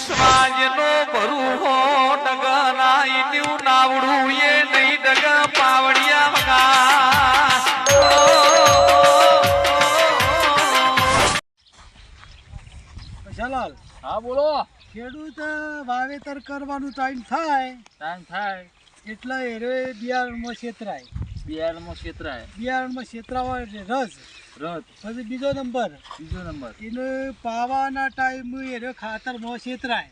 વિશ્વાજનો ભરું હો ડગના ઈન્યું નાવડું એ નહીં ડગ પાવડિયા વગા જલાલ હા બોલો ખેડૂત વાવેતર કરવાનું ટાઈમ થાય એટલે એરે બિયારણમાં છેતરાય બિયારણમાં છેતરાવા એટલે રસ પછી બીજો નંબર એને પાવાના ટાઈમ એરે ખાતરમાં છેતરાય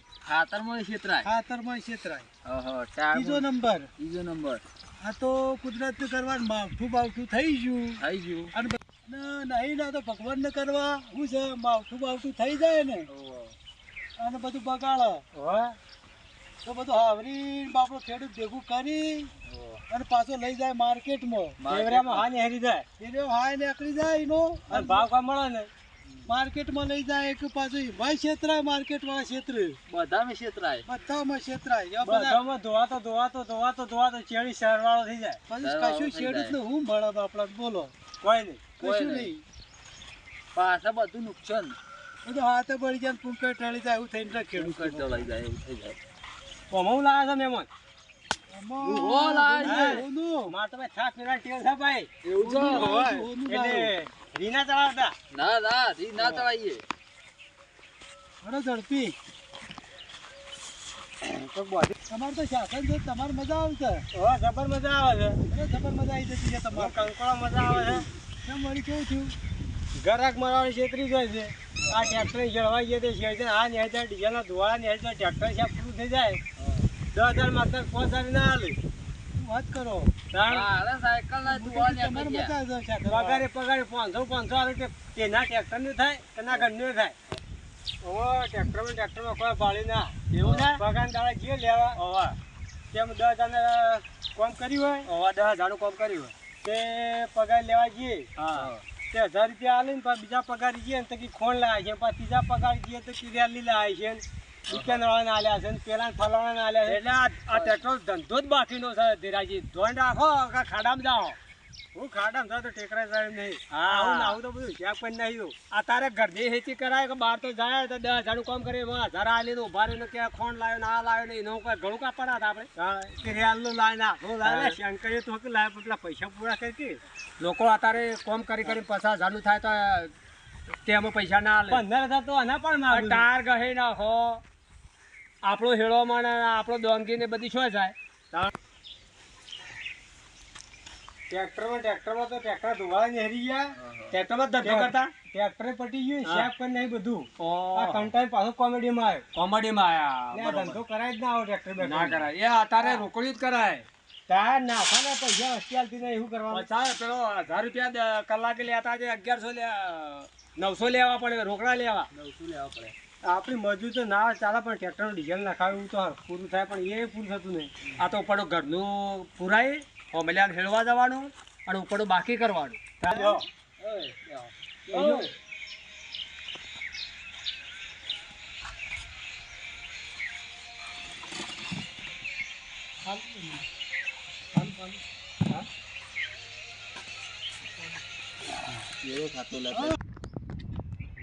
ત્રીજો નંબર આ તો કુદરત કરવાનું માવઠું થઈ ગયું અને નહીં ના તો ભગવાન ને કરવા શું છે માવઠું થઈ જાય ને અને બધું બગાડે તો બધું હાવરી બાપડો ખેડૂત ભેગું કરી અને પાછો લઈ જાય માર્કેટમાં હાય નીકળી જાય એનો અને ભાવ કા મળે ને માર્કેટમાં લઈ જાય કે પાછું ભાઈ છેતરાય માર્કેટ વાળા બધામાં છેતરાય ધોવાતો ચેડી શહેરવાળો થઈ જાય પછી કશું ખેડૂત ને હું મળે આપડા બોલો કોઈ નહીં કશું નહીં પાછા બધું નુકસાન બધું હાથે બળી જાય પૂંકર ટળી જાય એવું થઈને ખેડૂત ટળાઈ જાય એવું થઈ જાય કોમો લાયા છે મહેમાન રીના ચલાવતા ના ચલાવીએ ઝડપી તમારે તો શાસન છે તમારે મજા આવશે જબર મજા આવે છે જબર મજા આવી જતી છે તમારે કંકોળા મજા આવે છે કેમ વળી કેવું થયું ગરાક મારવાની છેતરી જાય છે આ ટ્રેક્ટર જળવાઈ જાય છે આ ને ડીઝલના ધોવાળા ને ટ્રેક્ટર છે પૂરું થઈ જાય 10,000 માત્ર 5,000 ના હાલે વાત કરો પગારે 500 આવે કે તેના ટ્રેક્ટર નું થાય તેના ઘરનું થાય ટ્રેક્ટરમાં કોઈ ભાડી ના એવું ના પગાર દાડા જે લેવા તેમ 10,000 કામ કર્યું હોય 10,000 નું કામ કર્યું હોય તે પગાર લેવા જઈએ તે 1,000 રૂપિયા આલે ને પછી બીજા પગાર જઈએ ને તો ખોણ લાવે છે પછી ત્રીજા પગાર જઈએ તો કિરિયાલી લાવે છે દુકાનવાળાને આલ્યા છે પેલા ફલાણાને આલ્યા છે એટલે આ ટ્રેક્ટર ધંધો જ બાકીનો છે ધીરાજી ધોન રાખો ખાડામાં જાઓ હું ખાડામાં જાઉં તો ટેકરા જાય નહીં આવું તો બધું જ્યાં પણ નહીં આ તારે ઘરની ખેતી કરાય કે બહાર તો જાય તો 10,000 કામ કરે 1,000 આલીને ઉભા રહીને કે ખોણ લાવ્યો ને આ લાવ્યો ને એનું કોઈ ઘણું કાપવાના હતા આપણે કિરિયાલનું લાવીને આખું લાવે શંકરે તો કે લાવે પેલા પૈસા પૂરા કરી કે લોકો અત્યારે કામ કરી 50,000 નું થાય તો તેમાં પૈસા ના આલે 15,000 તો આના પણ ટાર ગહી નાખો આપણો હેળો માં આપણો દોંગી ને બધી શું જાય ટ્રેક્ટરમાં તો ટ્રેક્ટર ધોવાળા નેહરી ગયા ટ્રેક્ટરમાં ધંધો કરતા ટ્રેક્ટર પટી ગયું શેપ કરી નહીં બધું આ કંટાઈ પાછો કોમેડીમાં આવ્યો ધંધો કરાય જ ના આવો ટ્રેક્ટર ના કરાય એ અત્યારે રોકડી જ કરાય તાર નાખવાના પૈસા વસ્તી આલતી નહીં એવું કરવાનું પેલો 1,000 રૂપિયા કલાકે લેતા છે 900 લેવા પડે રોકડા લેવા 900 લેવા પડે આપણી મજૂર તો ના ચાલે પણ ટ્રેક્ટરનું ડીઝલ નાખાવ્યું તો પૂરું થાય પણ એ પૂરું થતું નહીં આ તો ઉપડો ઘરનું પુરાય હોમલિયાને હેળવા જવાનું અને ઉપડો બાકી કરવાનું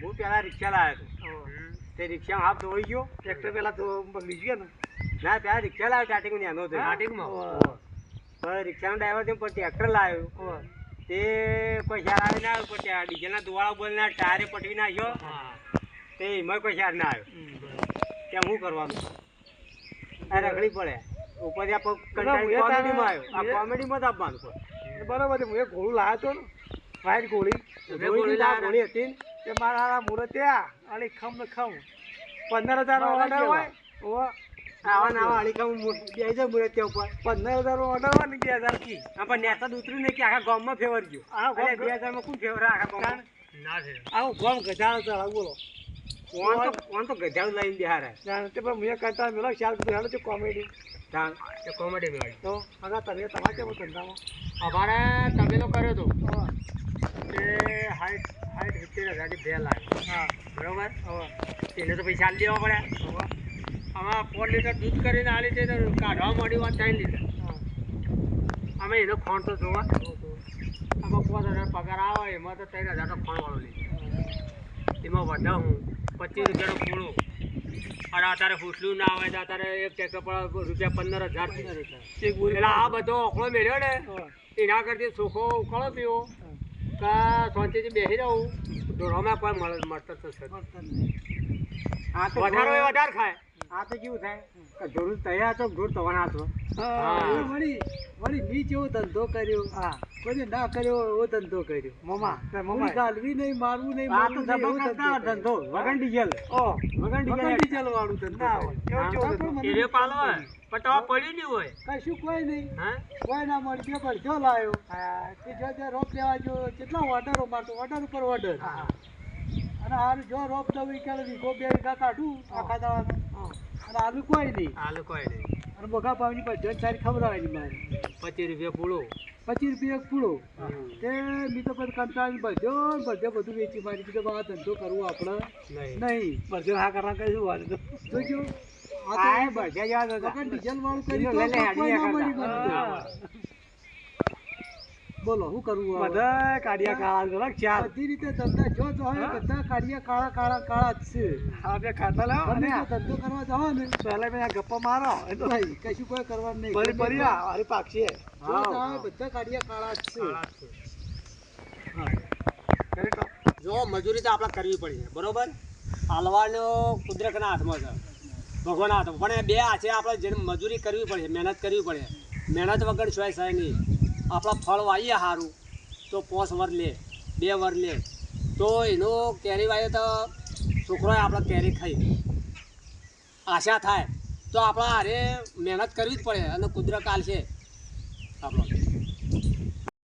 હું પેલા રિક્ષા લાવ્યો હતો તે રિક્ષામાં હાથ ધોઈ ગયો ટ્રેક્ટર પેલા તો બગડી ગયો ને ના પેલા રિક્ષા લાવ્યો સ્ટાર્ટિંગ નાનો હતો સ્ટાર્ટિંગમાં રિક્ષાનો ડ્રાઈવર થયો પણ ટ્રેક્ટર લાવ્યો તે કોઈ શાર આવી ના આવ્યો પણ ડીઝલના ધોવાળા બોલના ટાયરે પટવી નાખ્યો તે એમાં કોઈ શાર ના આવ્યો ત્યાં શું કરવાનું આ રગડી પડે ઉપર કોમેડીમાં આવ્યો આ કોમેડીમાં જ આપવાનું બરાબર છે હું એક ઘોડું લાવ્યો હતો ને વાઈટ ઘોડી હતી ને મારા મુહૂર્ત ત્યાં અલીખમ 15,000 ઓર્ડર હોય આવા અલીખમ બે જાય મુહૂર્ત ત્યાં ઉપર 15,000 ઓર્ડર હોય ને 2,000 કી પણ નેતા ઉતર્યું નહીં કે આખા ગામમાં ફેવર ગયો 2,000 માં કોણ ફેવર આખા ગામ આવું ગામ ગધાડો ચલાવ બોલો કોણ તો ગધાડું લઈને બિહાર તે પણ મેં કરતા મેળો ખ્યાલ કીધું હેલો કોમેડી કોમેડી મેળવી તો હવે તમે તમારે કેવો ધંધામાં અમારે તમે તો કર્યો હતો તે 70,000 ની 2 લાખ બરોબર એને તો પૈસા આલી દેવા પડ્યા આમાં 4 લીટર દૂધ કરીને આલી તે કાઢવા માંડી વાત 3 લીટર અમે એનો ખોણ તો જોવા આમાં 5,000 પગાર આવે એમાં તો 3,000 તો ખોણ વાળો લે એમાં વધા હું 25 રૂપિયાનો પૂળો અને અત્યારે ફૂસલું ના આવે તો અત્યારે એક ટ્રેક્ટર પર ₹15,000 એટલે આ બધો ઓખળો મેળ્યો ને એના કરતી ચોખ્ખો ઉકાળો પીવો કા શાંતિથી બેસી રહું ઢોરોમાં કોઈ મળતો થશે આ તો વધારો એ વધારે ખાય આ તો કેવું થાય કે ઢોર તૈયાર તો ઢોર તવાના હાથમાં વળી મી જેવો ધંધો કર્યો કોઈ ના કર્યો એવો ધંધો કર્યો મમા ગાલવી નહીં મારવું નહીં આ તો મારવું નહીં, એવો જબરદસ્ત ધંધો વગર ડીઝલ વગર વગર ડીઝલ વાળું ધંધો કર્યો. પણ તો પડ્યું નહીં હોય કશું કોઈ નહીં હા કોઈ ના મળશે પણ જો લાયો કે જો જો રોપ લેવા જો કેટલા ઓર્ડરો મારતો ઓર્ડર ઉપર ઓર્ડર અને હારું જો રોપ દઉં કે વીઘો 2 વીઘા કાઢું આખા દાવાના અને હાલું કોઈ નહીં હાલ કોઈ નહીં અને બોગા પાવની પર જન સારી ખવડાવવાની મારે ₹25 પૂળો 25 રૂપિયા એક પૂળો તે મી તો પછી કંટાળી બધે બધું વેચી મારી કીધું આ ધંધો કરવો આપણે નહીં બધું હા કરવા કઈ શું વાત જોજો આ બધે યાદ હતા વગર ડીઝલ વાળું કર્યું લે, તો લે, કોઈ ના હાજી મળી મને તો. બોલો શું કરવું હવે? બધા કાઢિયા કાળા ચાર બધી રીતે ધંધા જો હોય બધા કાઢિયા કાળા જ છે આપણે ખાતા લાવો તમે જો ધંધો કરવા જાઓ ને પહેલા મેં ગપ્પા મારો નહીં કશું કોઈ કરવાનું નહીં બરી બરી અરે પાક્ષી જો જાઓ બધા કાઢિયા કાળા જ છે જો મજૂરી તો આપણે કરવી પડી બરોબર હાલવાનો કુદરતના હાથમાં છે ભગવાનના હાથમાં પણ એ બે હાથે આપણે જેને મજૂરી કરવી પડે મહેનત કરવી પડે મહેનત વગર શું થાય નહીં આપણા ફળ વાવીએ સારું તો 5 વર લે 2 વર લે તો એનો કેરી વાવીએ તો છોકરોએ આપણે કેરી ખાઈ આશા થાય તો આપણે હારે મહેનત કરવી જ પડે અને કુદરત આલશે આપણો